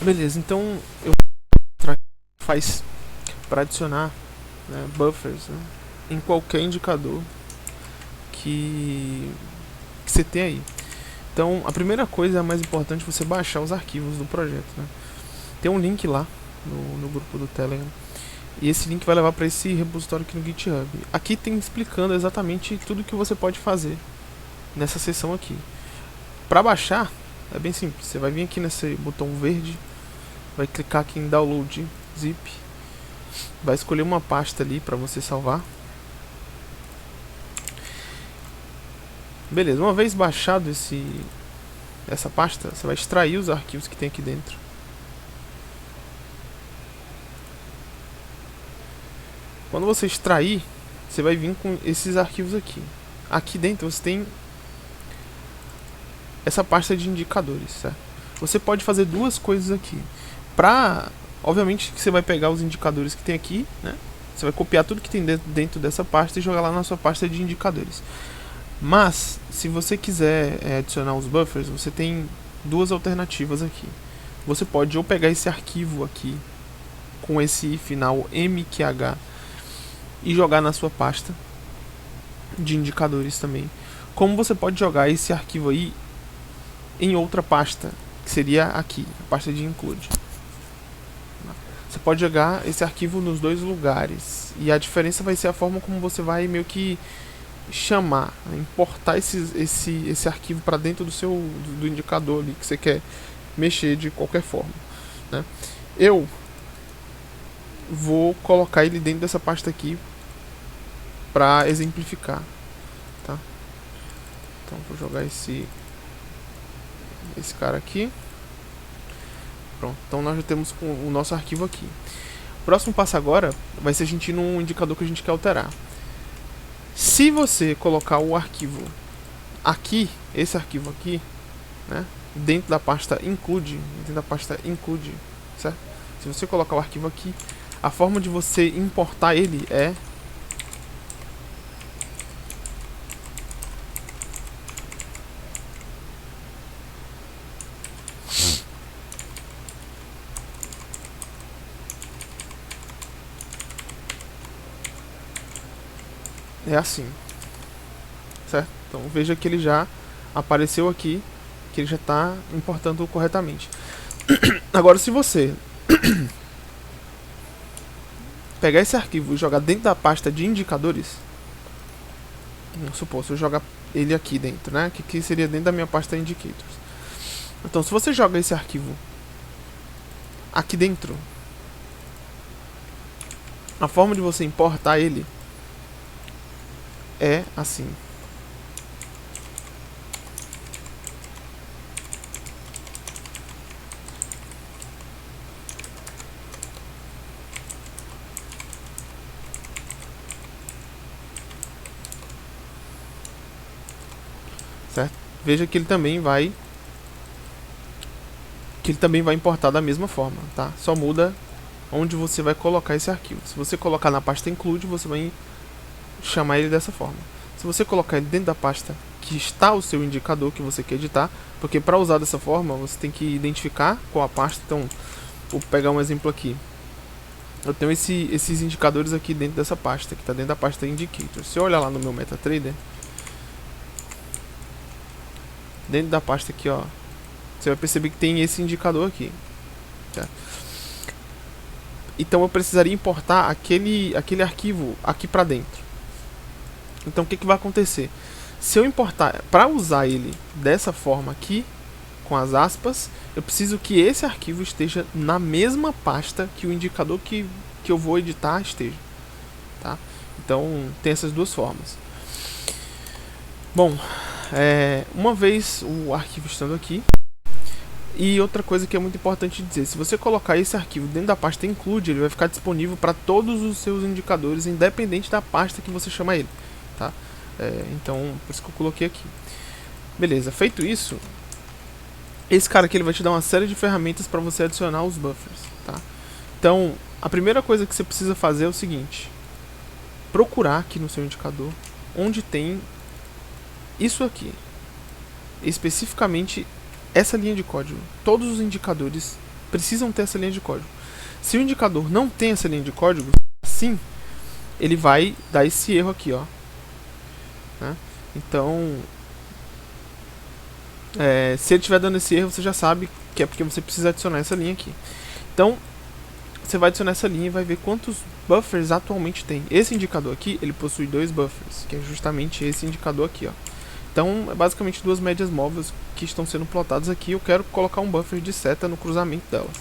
Beleza, então eu faz para adicionar, né, buffers, né, em qualquer indicador que você tem aí. Então a primeira coisa, a mais importante, é você baixar os arquivos do projeto, né. Tem um link lá no grupo do Telegram, e esse link vai levar para esse repositório aqui no GitHub. Aqui tem explicando exatamente tudo que você pode fazer nessa seção aqui. Para baixar é bem simples, você vai vir aqui nesse botão verde, vai clicar aqui em Download Zip, vai escolher uma pasta ali para você salvar. Beleza, uma vez baixado essa pasta, você vai extrair os arquivos que tem aqui dentro. Quando você extrair, você vai vir com esses arquivos aqui. Aqui dentro você tem essa pasta de indicadores, certo? Você pode fazer duas coisas aqui. Obviamente que você vai pegar os indicadores que tem aqui, né? Você vai copiar tudo que tem dentro dessa pasta e jogar lá na sua pasta de indicadores. Mas, se você quiser adicionar os buffers, você tem duas alternativas aqui. Você pode ou pegar esse arquivo aqui, com esse final mqh, e jogar na sua pasta de indicadores também. Como você pode jogar esse arquivo aí em outra pasta, que seria aqui, a pasta de include. Você pode jogar esse arquivo nos dois lugares, e a diferença vai ser a forma como você vai meio que chamar, importar esse arquivo para dentro do indicador ali que você quer mexer de qualquer forma, né? Eu vou colocar ele dentro dessa pasta aqui para exemplificar, tá? Então vou jogar esse cara aqui. Pronto, então nós já temos o nosso arquivo aqui. O próximo passo agora vai ser a gente ir num indicador que a gente quer alterar. Se você colocar o arquivo aqui, esse arquivo aqui, né, dentro da pasta include, certo? Se você colocar o arquivo aqui, a forma de você importar ele é assim, certo? Então veja que ele já apareceu aqui, que ele já está importando corretamente. Agora, se você pegar esse arquivo e jogar dentro da pasta de indicadores, vamos supor, se eu jogar ele aqui dentro, né, que aqui seria dentro da minha pasta indicators. Então, se você joga esse arquivo aqui dentro, a forma de você importar ele é assim. Certo? Veja que ele também vai importar da mesma forma, tá? Só muda onde você vai colocar esse arquivo. Se você colocar na pasta include, você vai chamar ele dessa forma. Se você colocar ele dentro da pasta que está o seu indicador que você quer editar, porque para usar dessa forma você tem que identificar qual a pasta. Então, vou pegar um exemplo aqui. Eu tenho esses indicadores aqui dentro dessa pasta, que está dentro da pasta Indicators. Se eu olhar lá no meu MetaTrader, dentro da pasta aqui, ó, você vai perceber que tem esse indicador aqui, tá? Então eu precisaria importar aquele arquivo aqui para dentro. Então o que vai acontecer? Se eu importar, para usar ele dessa forma aqui, com as aspas, eu preciso que esse arquivo esteja na mesma pasta que o indicador que eu vou editar esteja, tá? Então tem essas duas formas. Bom, uma vez o arquivo estando aqui, e outra coisa que é muito importante dizer, se você colocar esse arquivo dentro da pasta include, ele vai ficar disponível para todos os seus indicadores, independente da pasta que você chama ele, tá? Então, por isso que eu coloquei aqui. Beleza, feito isso, esse cara aqui ele vai te dar uma série de ferramentas para você adicionar os buffers, tá? Então, a primeira coisa que você precisa fazer é o seguinte: procurar aqui no seu indicador onde tem isso aqui, especificamente essa linha de código. Todos os indicadores precisam ter essa linha de código. Se o indicador não tem essa linha de código, assim, ele vai dar esse erro aqui, ó. Né? Então, se ele estiver dando esse erro, você já sabe que é porque você precisa adicionar essa linha aqui. Então, você vai adicionar essa linha e vai ver quantos buffers atualmente tem. Esse indicador aqui, ele possui 2 buffers, que é justamente esse indicador aqui, ó. Então, é basicamente 2 médias móveis que estão sendo plotadas aqui. Eu quero colocar um buffer de seta no cruzamento delas.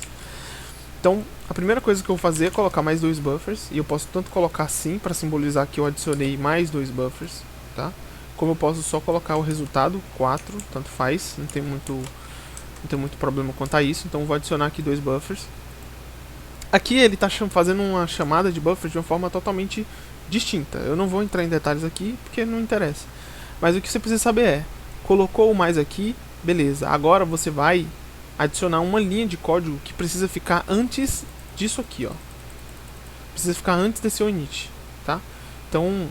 Então, a primeira coisa que eu vou fazer é colocar mais 2 buffers. E eu posso tanto colocar assim, para simbolizar que eu adicionei mais 2 buffers, tá? Como eu posso só colocar o resultado, 4, tanto faz. Não tem muito problema quanto a isso. Então, eu vou adicionar aqui 2 buffers. Aqui ele está fazendo uma chamada de buffer de uma forma totalmente distinta. Eu não vou entrar em detalhes aqui, porque não interessa. Mas o que você precisa saber é, colocou o mais aqui, beleza. Agora você vai adicionar uma linha de código que precisa ficar antes disso aqui, ó. Precisa ficar antes desse init, tá? Então,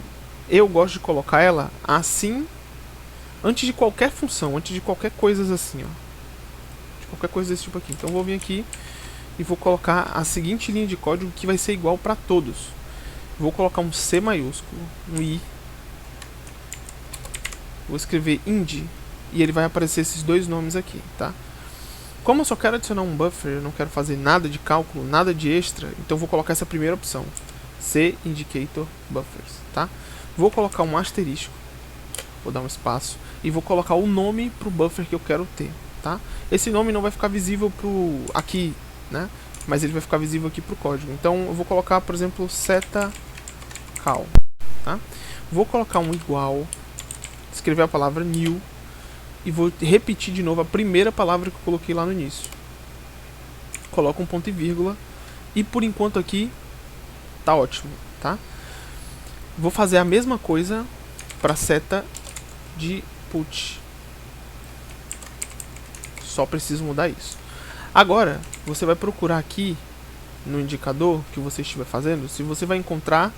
eu gosto de colocar ela assim, antes de qualquer função, antes de qualquer coisa assim, ó. De qualquer coisa desse tipo aqui. Então, eu vou vir aqui e vou colocar a seguinte linha de código que vai ser igual para todos. Vou colocar um C maiúsculo, um I. Vou escrever ind e ele vai aparecer esses 2 nomes aqui, tá? Como eu só quero adicionar um buffer, eu não quero fazer nada de cálculo, nada de extra, então vou colocar essa primeira opção, C indicator buffers, tá? Vou colocar um asterisco, vou dar um espaço e vou colocar o nome pro buffer que eu quero ter, tá? Esse nome não vai ficar visível pro aqui, né? Mas ele vai ficar visível aqui pro código. Então eu vou colocar, por exemplo, seta cal, tá? Vou colocar um igual, escrever a palavra new e vou repetir de novo a primeira palavra que eu coloquei lá no início. Coloco um ponto e vírgula e por enquanto aqui tá ótimo, tá? Vou fazer a mesma coisa para seta de put. Só preciso mudar isso. Agora, você vai procurar aqui no indicador que você estiver fazendo, se você vai encontrar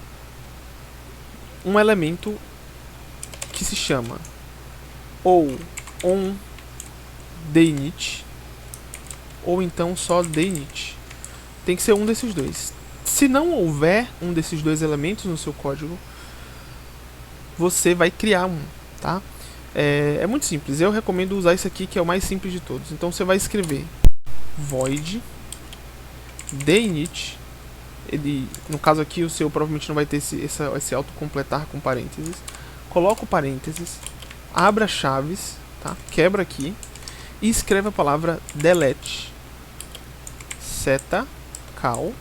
um elemento que se chama ou on init ou então só init. Tem que ser um desses dois. Se não houver um desses 2 elementos no seu código, você vai criar um, tá? É muito simples. Eu recomendo usar esse aqui, que é o mais simples de todos. Então você vai escrever void init. Ele, no caso aqui, o seu provavelmente não vai ter esse autocompletar com parênteses. Coloca o parênteses, abra chaves, tá? Quebra aqui e escreve a palavra delete seta cal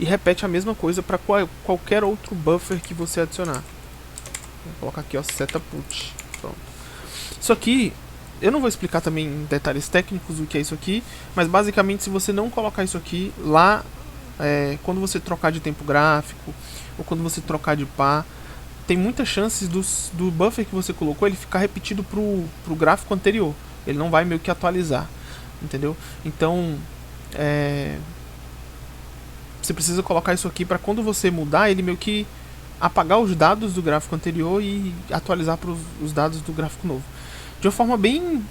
e repete a mesma coisa para qualquer outro buffer que você adicionar. Vou colocar aqui, ó, seta put. Pronto. Isso aqui eu não vou explicar também em detalhes técnicos o que é isso aqui, mas basicamente se você não colocar isso aqui lá, quando você trocar de tempo gráfico ou quando você trocar de par, tem muitas chances do buffer que você colocou ele ficar repetido pro gráfico anterior. Ele não vai meio que atualizar, entendeu? Então, você precisa colocar isso aqui para quando você mudar, ele meio que apagar os dados do gráfico anterior e atualizar para os dados do gráfico novo. De uma forma bem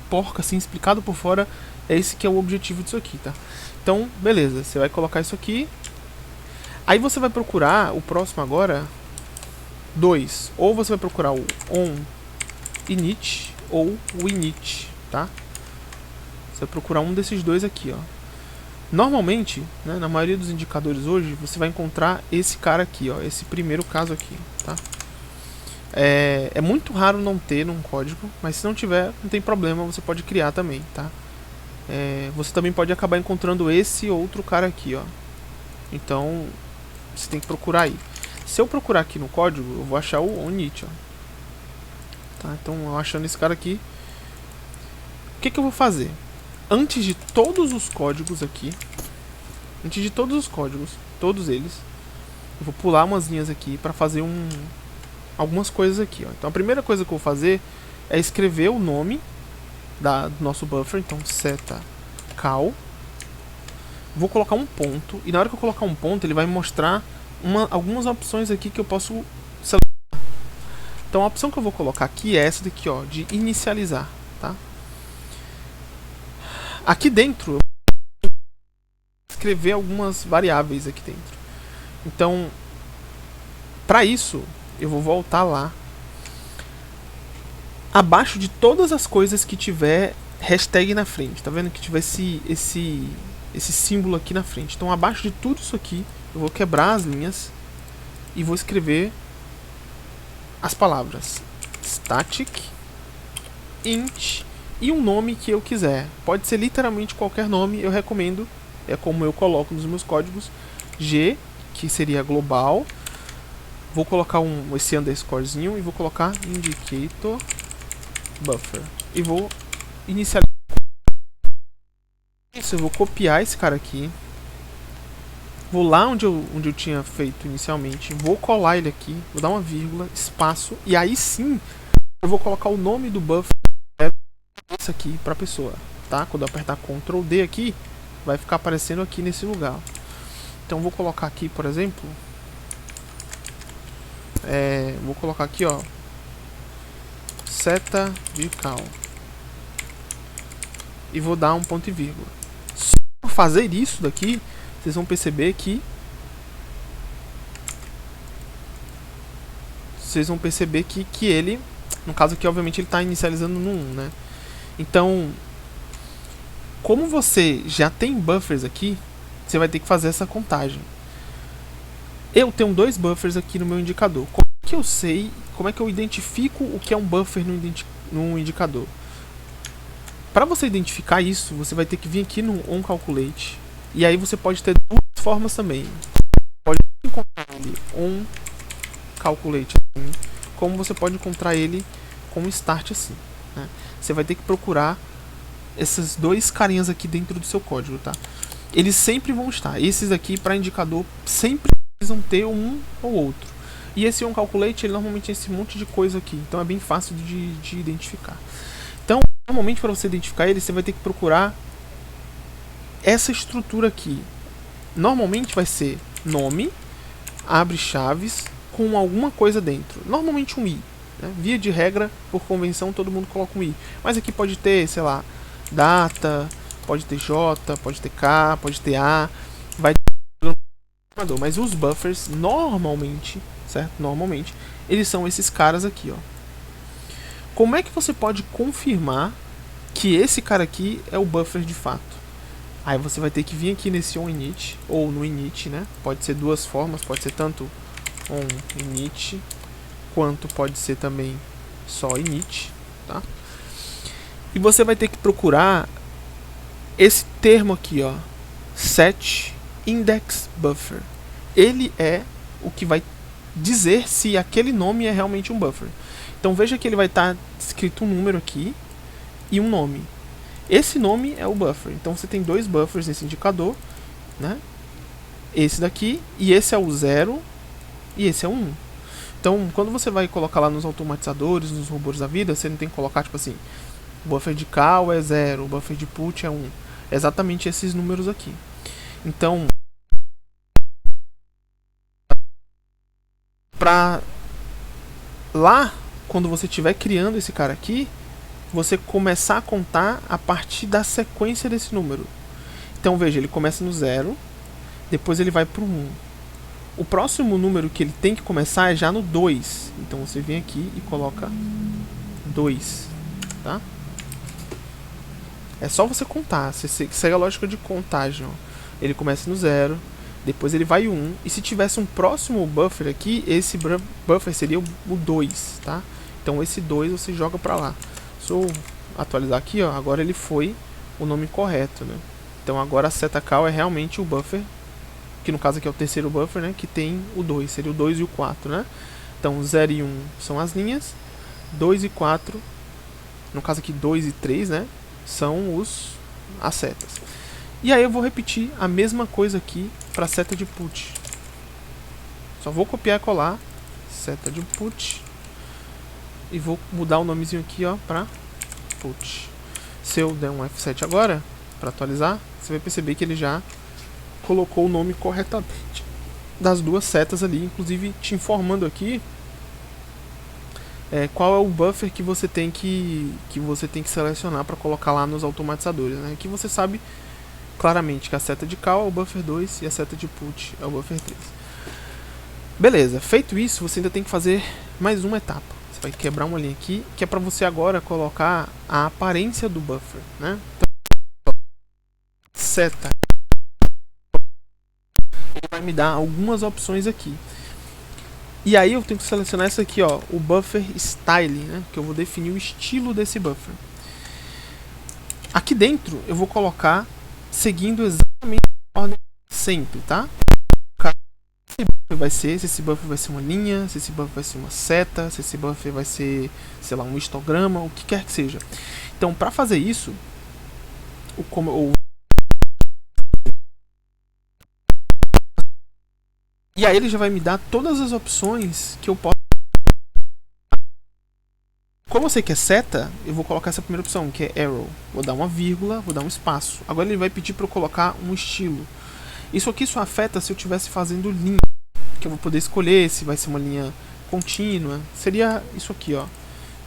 porca, assim, explicado por fora, é esse que é o objetivo disso aqui, tá? Então, beleza, você vai colocar isso aqui. Aí você vai procurar, o próximo agora, 2. Ou você vai procurar o on init ou o init, tá? Você vai procurar um desses 2 aqui, ó. Normalmente, né, na maioria dos indicadores hoje, você vai encontrar esse cara aqui, ó, esse primeiro caso aqui, tá? É muito raro não ter num código, mas se não tiver, não tem problema, você pode criar também, tá? Você também pode acabar encontrando esse outro cara aqui, ó. Então, você tem que procurar aí. Se eu procurar aqui no código, eu vou achar o onInit, ó. Tá? Então, eu achando esse cara aqui, o que eu vou fazer? Antes de todos os códigos aqui, todos eles, eu vou pular umas linhas aqui para fazer algumas coisas aqui, ó. Então a primeira coisa que eu vou fazer é escrever o nome do nosso buffer, então seta cal. Vou colocar um ponto e na hora que eu colocar um ponto ele vai me mostrar algumas opções aqui que eu posso selecionar. Então a opção que eu vou colocar aqui é essa daqui, ó, de inicializar, tá? Aqui dentro escrever algumas variáveis aqui dentro. Então, para isso, eu vou voltar lá. Abaixo de todas as coisas que tiver hashtag na frente, tá vendo que tiver esse símbolo aqui na frente. Então, abaixo de tudo isso aqui, eu vou quebrar as linhas e vou escrever as palavras static, int e um nome que eu quiser. Pode ser literalmente qualquer nome, eu recomendo, é como eu coloco nos meus códigos, G, que seria global. Vou colocar esse underscorezinho e vou colocar indicator buffer. E vou inicializar. Isso, eu vou copiar esse cara aqui. Vou lá onde eu tinha feito inicialmente. Vou colar ele aqui. Vou dar uma vírgula, espaço. E aí sim, eu vou colocar o nome do buffer isso aqui para a pessoa. Tá? Quando eu apertar Ctrl D aqui, vai ficar aparecendo aqui nesse lugar. Então vou colocar aqui, por exemplo. Vou colocar aqui, ó. Seta de cal. E vou dar um ponto e vírgula. Só por fazer isso daqui, vocês vão perceber que ele, no caso aqui, obviamente ele está inicializando no 1, né? Então, como você já tem buffers aqui, você vai ter que fazer essa contagem. Eu tenho 2 buffers aqui no meu indicador. Como é que eu sei, como é que eu identifico o que é um buffer no indicador? Para você identificar isso, você vai ter que vir aqui no onCalculate. E aí você pode ter duas formas também. Pode encontrar ele onCalculate assim, como você pode encontrar ele com start assim, né? Você vai ter que procurar esses 2 carinhas aqui dentro do seu código, tá? Eles sempre vão estar. Esses aqui para indicador sempre precisam ter um ou outro. E esse onCalculate, ele normalmente tem esse monte de coisa aqui, então é bem fácil de identificar. Então, normalmente para você identificar ele, você vai ter que procurar essa estrutura aqui. Normalmente vai ser nome, abre chaves, com alguma coisa dentro. Normalmente um i, né? Via de regra, por convenção, todo mundo coloca um i. Mas aqui pode ter, sei lá, data, pode ter j, pode ter k, pode ter a, vai ter... Mas os buffers, normalmente, certo? Normalmente, eles são esses caras aqui, ó. Como é que você pode confirmar que esse cara aqui é o buffer de fato? Aí você vai ter que vir aqui nesse onInit, ou no init, né? Pode ser duas formas, pode ser tanto onInit, quanto pode ser também só init, tá? E você vai ter que procurar esse termo aqui, ó, set index buffer. Ele é o que vai dizer se aquele nome é realmente um buffer. Então veja que ele vai estar escrito um número aqui e um nome. Esse nome é o buffer. Então você tem 2 buffers nesse indicador, né? Esse daqui, e esse é o 0 e esse é o 1. Então quando você vai colocar lá nos automatizadores, nos robôs da vida, você não tem que colocar tipo assim, o buffer de cal é 0, o buffer de put é 1. É exatamente esses números aqui. Então, pra lá, quando você estiver criando esse cara aqui, você começar a contar a partir da sequência desse número. Então veja, ele começa no 0, depois ele vai para o 1. O próximo número que ele tem que começar é já no 2. Então você vem aqui e coloca 2, tá? É só você contar, você segue a lógica de contagem, ó. Ele começa no 0, depois ele vai 1, e se tivesse um próximo buffer aqui, esse buffer seria o 2, tá? Então esse 2 você joga pra lá. Se eu atualizar aqui, ó, agora ele foi o nome correto, né? Então agora a seta cal é realmente o buffer, que no caso aqui é o terceiro buffer, né? Que tem o 2, seria o 2 e o 4, né? Então 0 e 1 são as linhas, 2 e 4, no caso aqui 2 e 3, né? São as setas. E aí eu vou repetir a mesma coisa aqui para a seta de put. Só vou copiar e colar seta de put e vou mudar o nomezinho aqui, ó, para put. Se eu der um F7 agora para atualizar, você vai perceber que ele já colocou o nome corretamente das 2 setas ali, inclusive te informando aqui qual é o buffer que você tem que selecionar para colocar lá nos automatizadores, né? Aqui você sabe claramente que a seta de call é o buffer 2 e a seta de put é o buffer 3. Beleza, feito isso, você ainda tem que fazer mais uma etapa. Você vai quebrar uma linha aqui, que é para você agora colocar a aparência do buffer, né? Então, seta ele vai me dar algumas opções aqui. E aí eu tenho que selecionar essa aqui, ó, o buffer style, né? Que eu vou definir o estilo desse buffer. Aqui dentro eu vou colocar seguindo exatamente a ordem sempre, tá? Vai ser, se esse buffer vai ser uma linha, se esse buffer vai ser uma seta, se esse buffer vai ser, sei lá, um histograma, o que quer que seja. Então, para fazer isso, e aí ele já vai me dar todas as opções que eu posso. Como eu sei que é seta, eu vou colocar essa primeira opção, que é arrow. Vou dar uma vírgula, vou dar um espaço. Agora ele vai pedir para eu colocar um estilo. Isso aqui só afeta se eu estivesse fazendo linha, que eu vou poder escolher se vai ser uma linha contínua. Seria isso aqui, ó.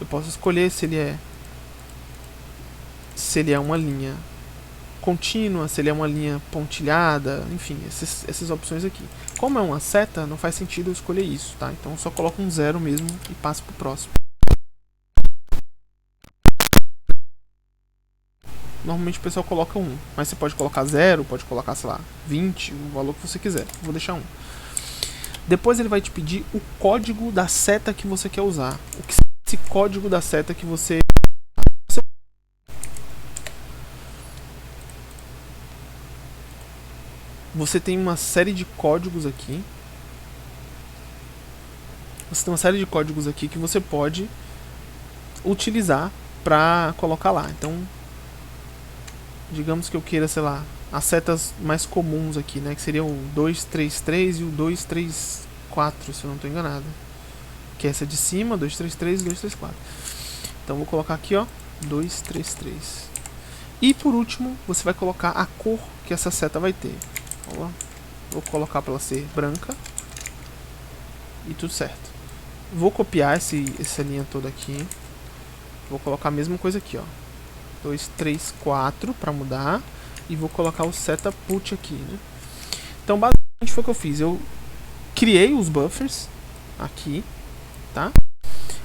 Eu posso escolher se ele é uma linha contínua, se ele é uma linha pontilhada, enfim, essas opções aqui. Como é uma seta, não faz sentido eu escolher isso, tá? Então eu só coloco um 0 mesmo e passo pro próximo. Normalmente o pessoal coloca 1, mas você pode colocar 0, pode colocar, sei lá, 20, o valor que você quiser. Eu vou deixar 1. Depois ele vai te pedir o código da seta que você quer usar. O que é esse código da seta que você... Você tem uma série de códigos aqui. Você tem uma série de códigos aqui que você pode utilizar para colocar lá. Então, digamos que eu queira, sei lá, as setas mais comuns aqui, né? Que seriam o 233 e o 234, se eu não estou enganado. Que é essa de cima, 233 e 234. Então, vou colocar aqui, ó, 233. E por último, você vai colocar a cor que essa seta vai ter. Vou colocar para ela ser branca. E tudo certo. Vou copiar essa linha toda aqui. Vou colocar a mesma coisa aqui, ó. 2, 3, 4 para mudar. E vou colocar o seta put aqui, né? Então, basicamente foi o que eu fiz. Eu criei os buffers aqui, tá?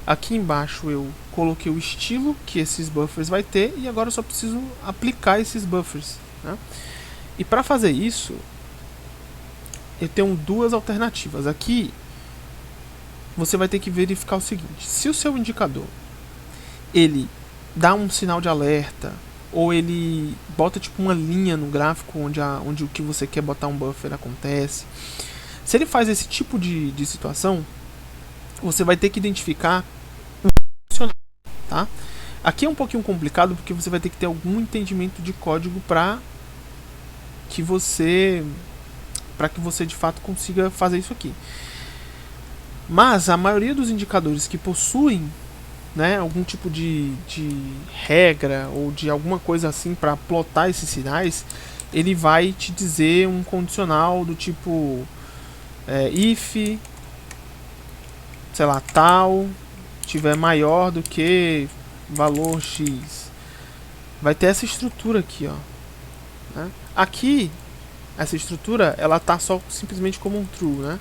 Aqui embaixo eu coloquei o estilo que esses buffers vai ter. E agora eu só preciso aplicar esses buffers, né? E para fazer isso, eu tenho duas alternativas. Aqui, você vai ter que verificar o seguinte. Se o seu indicador, ele dá um sinal de alerta, ou ele bota tipo uma linha no gráfico onde o que você quer botar um buffer acontece. Se ele faz esse tipo de situação, você vai ter que identificar o funcional, tá? Aqui é um pouquinho complicado, porque você vai ter que ter algum entendimento de código para que você de fato consiga fazer isso aqui. Mas a maioria dos indicadores que possuem, né, algum tipo de regra ou de alguma coisa assim para plotar esses sinais, ele vai te dizer um condicional do tipo if, sei lá, tal tiver maior do que valor x. Vai ter essa estrutura aqui, ó, né? Aqui essa estrutura ela tá só simplesmente como um true, né?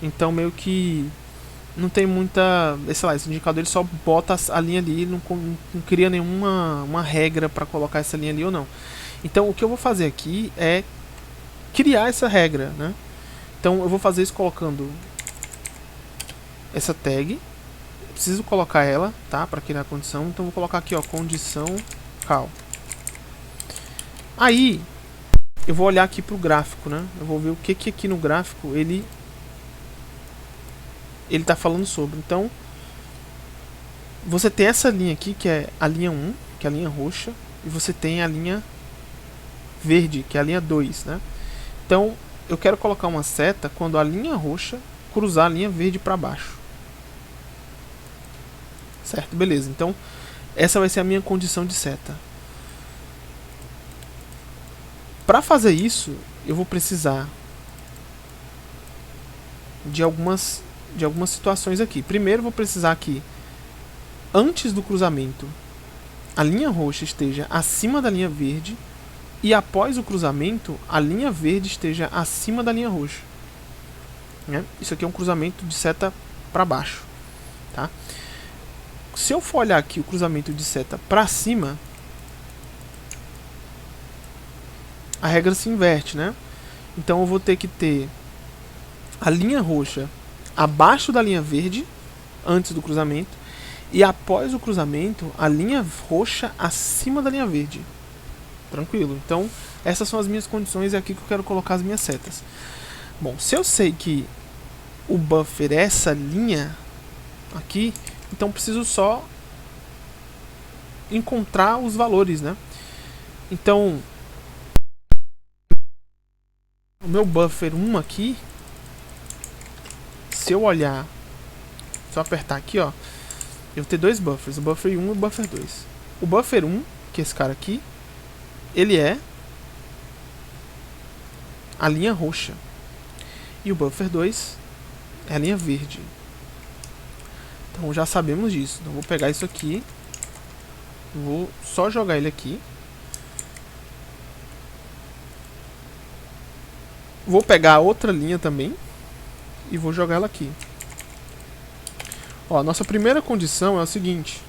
Então meio que não tem muita, sei lá, esse indicador ele só bota a linha ali, não cria nenhuma regra para colocar essa linha ali ou não. Então o que eu vou fazer aqui é criar essa regra, né? Então eu vou fazer isso colocando essa tag. Eu preciso colocar ela, tá? Para criar a condição. Então eu vou colocar aqui, ó, condição cal. Aí eu vou olhar aqui pro gráfico, né? Eu vou ver o que aqui no gráfico ele tá falando sobre. Então, você tem essa linha aqui, que é a linha 1, que é a linha roxa, e você tem a linha verde, que é a linha 2, né? Então, eu quero colocar uma seta quando a linha roxa cruzar a linha verde para baixo. Certo? Beleza. Então, essa vai ser a minha condição de seta. Para fazer isso, eu vou precisar de algumas situações aqui. Primeiro, vou precisar que antes do cruzamento a linha roxa esteja acima da linha verde e após o cruzamento a linha verde esteja acima da linha roxa. Né? Isso aqui é um cruzamento de seta para baixo. Tá? Se eu for olhar aqui o cruzamento de seta para cima, a regra se inverte, né? Então eu vou ter que ter a linha roxa abaixo da linha verde antes do cruzamento e após o cruzamento a linha roxa acima da linha verde. Tranquilo? Então essas são as minhas condições e é aqui que eu quero colocar as minhas setas. Bom, se eu sei que o buffer é essa linha aqui, então preciso só encontrar os valores, né? Então o meu buffer 1 aqui, se eu olhar, se eu apertar aqui, ó, eu vou ter dois buffers, o buffer 1 e o buffer 2. O buffer 1, que é esse cara aqui, ele é a linha roxa. E o buffer 2 é a linha verde. Então já sabemos disso. Então vou pegar isso aqui, vou só jogar ele aqui. Vou pegar a outra linha também e vou jogar ela aqui. Ó, a nossa primeira condição é o seguinte: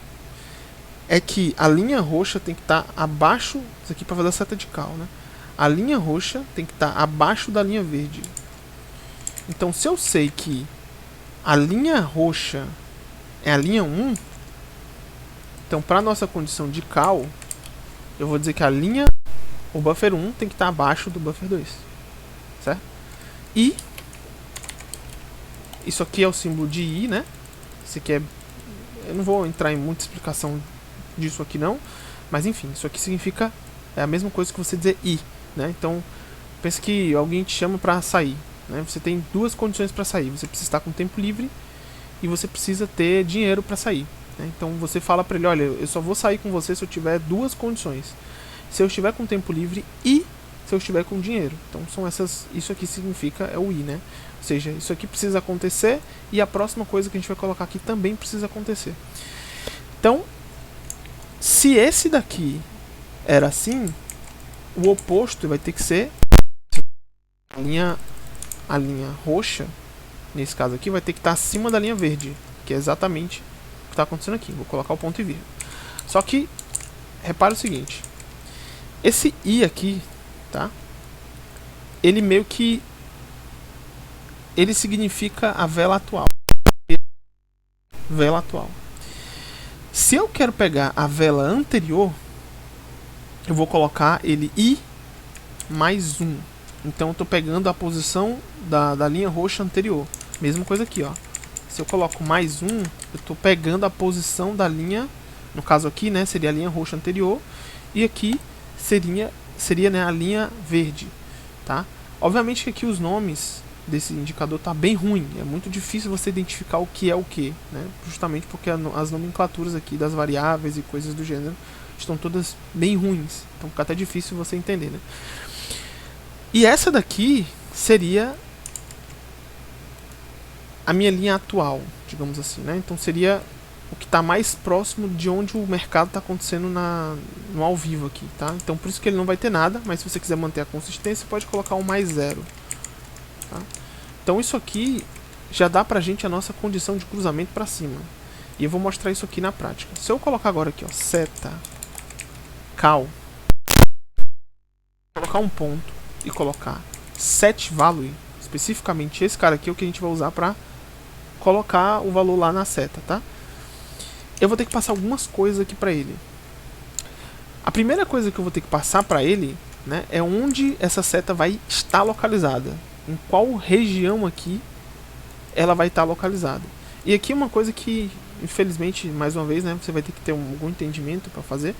é que a linha roxa tem que estar abaixo, isso aqui para fazer a seta de cal, né? A linha roxa tem que estar abaixo da linha verde. Então, se eu sei que a linha roxa é a linha 1, então para nossa condição de cal, eu vou dizer que o buffer 1 tem que estar abaixo do buffer 2. Certo? E isso aqui é o símbolo de I, né? Esse aqui é... eu não vou entrar em muita explicação disso aqui não, mas enfim, isso aqui significa... é a mesma coisa que você dizer I, né? Então, pensa que alguém te chama para sair, né? Você tem duas condições para sair. Você precisa estar com tempo livre e você precisa ter dinheiro para sair, né? Então você fala para ele, olha, eu só vou sair com você se eu tiver duas condições: se eu estiver com tempo livre e se eu estiver com dinheiro. Então são essas, isso aqui significa é o I, né? Ou seja, isso aqui precisa acontecer e a próxima coisa que a gente vai colocar aqui também precisa acontecer. Então, se esse daqui era assim, o oposto vai ter que ser a linha roxa, nesse caso aqui, vai ter que estar acima da linha verde, que é exatamente o que está acontecendo aqui. Vou colocar o ponto e vírgula. Só que, repara o seguinte, esse I aqui, tá? Ele meio que... ele significa a vela atual. Vela atual. Se eu quero pegar a vela anterior, eu vou colocar ele I mais 1. Então eu estou pegando a posição da linha roxa anterior. Mesma coisa aqui, ó. Se eu coloco mais 1, eu estou pegando a posição da linha, no caso aqui, né, seria a linha roxa anterior, e aqui seria né, a linha verde, tá? Obviamente que aqui os nomes desse indicador tá bem ruim, é muito difícil você identificar o que é o que, né? Justamente porque as nomenclaturas aqui das variáveis e coisas do gênero estão todas bem ruins, então fica até difícil você entender, né? E essa daqui seria a minha linha atual, digamos assim, né? Então seria o que está mais próximo de onde o mercado está acontecendo no ao vivo aqui, tá? Então por isso que ele não vai ter nada, mas se você quiser manter a consistência, pode colocar um mais 0. Tá? Então isso aqui já dá pra gente a nossa condição de cruzamento para cima. E eu vou mostrar isso aqui na prática. Se eu colocar agora aqui, ó, seta cal, colocar um ponto e colocar set value, especificamente esse cara aqui é o que a gente vai usar para colocar o valor lá na seta, tá? Eu vou ter que passar algumas coisas aqui para ele. A primeira coisa que eu vou ter que passar para ele, né, é onde essa seta vai estar localizada. Em qual região aqui ela vai estar localizada. E aqui uma coisa que, infelizmente, mais uma vez, né, você vai ter que ter algum entendimento para fazer.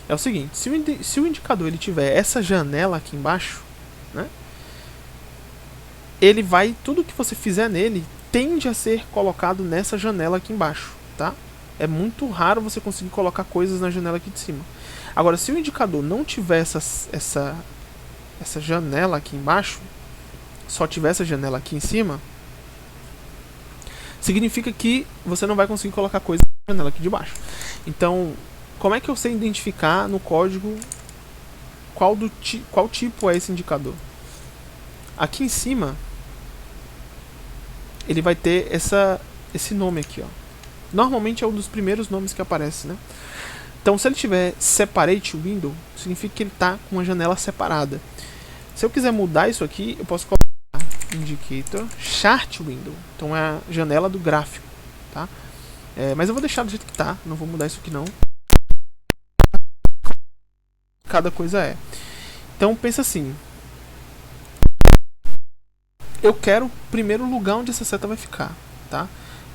É o seguinte, se o indicador ele tiver essa janela aqui embaixo, né, ele vai, tudo que você fizer nele tende a ser colocado nessa janela aqui embaixo, tá? É muito raro você conseguir colocar coisas na janela aqui de cima. Agora, se o indicador não tiver essa janela aqui embaixo, só tiver essa janela aqui em cima, significa que você não vai conseguir colocar coisa na janela aqui de baixo. Então, como é que eu sei identificar no código qual tipo é esse indicador. Aqui em cima ele vai ter esse nome aqui, ó. Normalmente é um dos primeiros nomes que aparece, né? Então, se ele tiver separate window, significa que ele está com uma janela separada. Se eu quiser mudar isso aqui, eu posso colocar indicator chart window. Então é a janela do gráfico, tá? Mas eu vou deixar do jeito que tá, não vou mudar isso aqui não. Cada coisa é. Então pensa assim. Eu quero o primeiro lugar onde essa seta vai ficar, tá?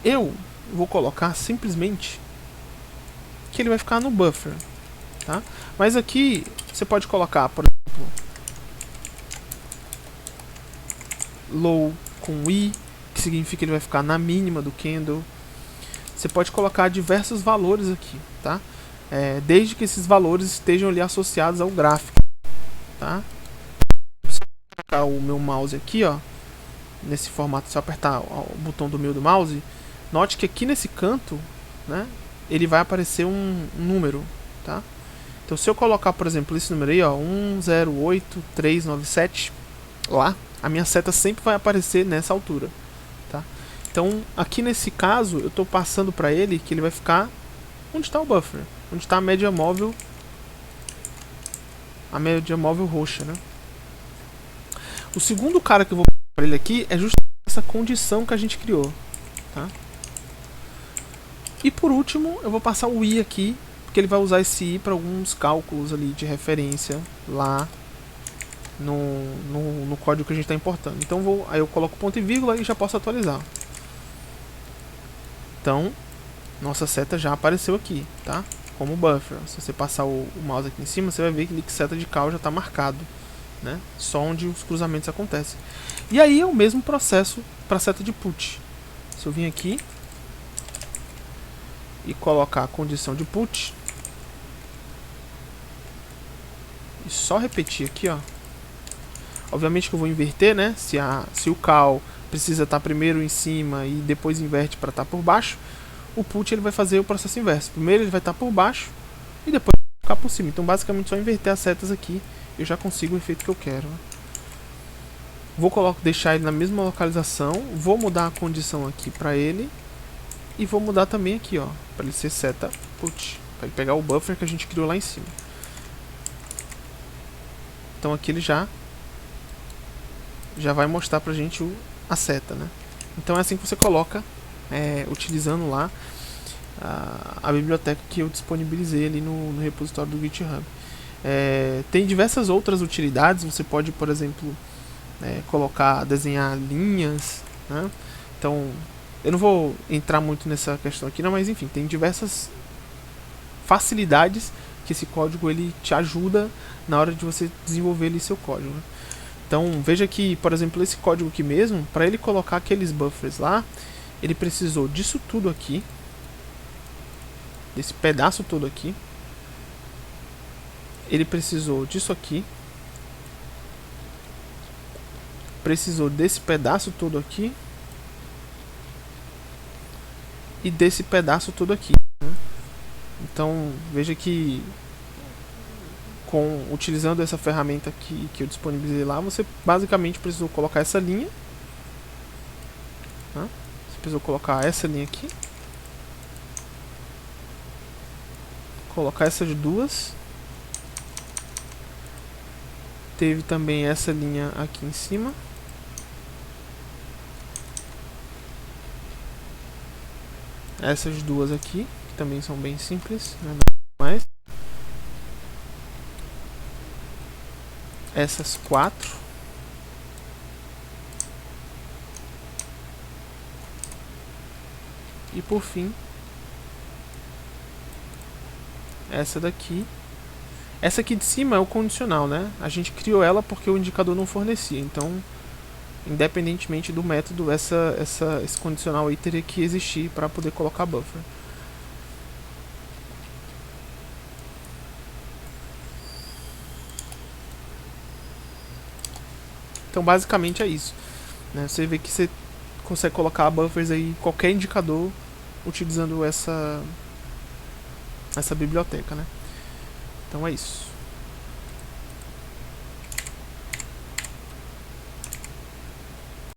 Eu vou colocar simplesmente que ele vai ficar no buffer, tá? Mas aqui você pode colocar, por exemplo, low com i, que significa que ele vai ficar na mínima do candle. Você pode colocar diversos valores aqui, tá? Desde que esses valores estejam ali associados ao gráfico, tá? Se eu colocar o meu mouse aqui, ó, nesse formato, se eu apertar o botão do meio do mouse, note que aqui nesse canto, né, ele vai aparecer um número, tá? Então se eu colocar, por exemplo, esse número aí, ó, 108397, lá, a minha seta sempre vai aparecer nessa altura, tá? Então aqui nesse caso eu estou passando para ele que ele vai ficar onde está o buffer, onde está a média móvel roxa, né? O segundo cara que eu vou para ele aqui é justamente essa condição que a gente criou, tá? E por último, eu vou passar o i aqui, porque ele vai usar esse i para alguns cálculos ali de referência lá no código que a gente está importando. Então aí eu coloco ponto e vírgula e já posso atualizar. Então, nossa seta já apareceu aqui, tá? Como buffer. Se você passar o mouse aqui em cima, você vai ver que seta de cal já está marcado, né? Só onde os cruzamentos acontecem. E aí é o mesmo processo para a seta de put. Se eu vim aqui e colocar a condição de put e só repetir aqui, ó. Obviamente que eu vou inverter, né? Se o cal precisa estar primeiro em cima e depois inverte para estar por baixo, o put ele vai fazer o processo inverso. Primeiro ele vai estar por baixo e depois vai ficar por cima. Então basicamente só inverter as setas aqui eu já consigo o efeito que eu quero, né? Vou deixar ele na mesma localização, vou mudar a condição aqui para ele e vou mudar também aqui, ó, para ele ser seta put, para ele pegar o buffer que a gente criou lá em cima. Então aqui ele já vai mostrar pra gente a seta, né? Então é assim que você coloca, utilizando lá a biblioteca que eu disponibilizei ali no repositório do GitHub. Tem diversas outras utilidades. Você pode, por exemplo, desenhar linhas, né? Então eu não vou entrar muito nessa questão aqui, não, mas enfim, tem diversas facilidades que esse código ele te ajuda na hora de você desenvolver ali seu código, né? Então veja que, por exemplo, esse código aqui mesmo, para ele colocar aqueles buffers lá, ele precisou disso tudo aqui, desse pedaço todo aqui, ele precisou disso aqui, precisou desse pedaço todo aqui e desse pedaço todo aqui, né? Então veja que utilizando essa ferramenta aqui que eu disponibilizei lá, você basicamente precisou colocar essa linha, né? Você precisou colocar essa linha aqui, colocar essas duas, teve também essa linha aqui em cima, essas duas aqui, que também são bem simples, né? Mais essas quatro, e por fim essa daqui. Essa aqui de cima é o condicional, né? A gente criou ela porque o indicador não fornecia, então independentemente do método, esse condicional aí teria que existir para poder colocar buffer. Então basicamente é isso, né? Você vê que você consegue colocar buffers aí em qualquer indicador utilizando essa biblioteca, né? Então é isso.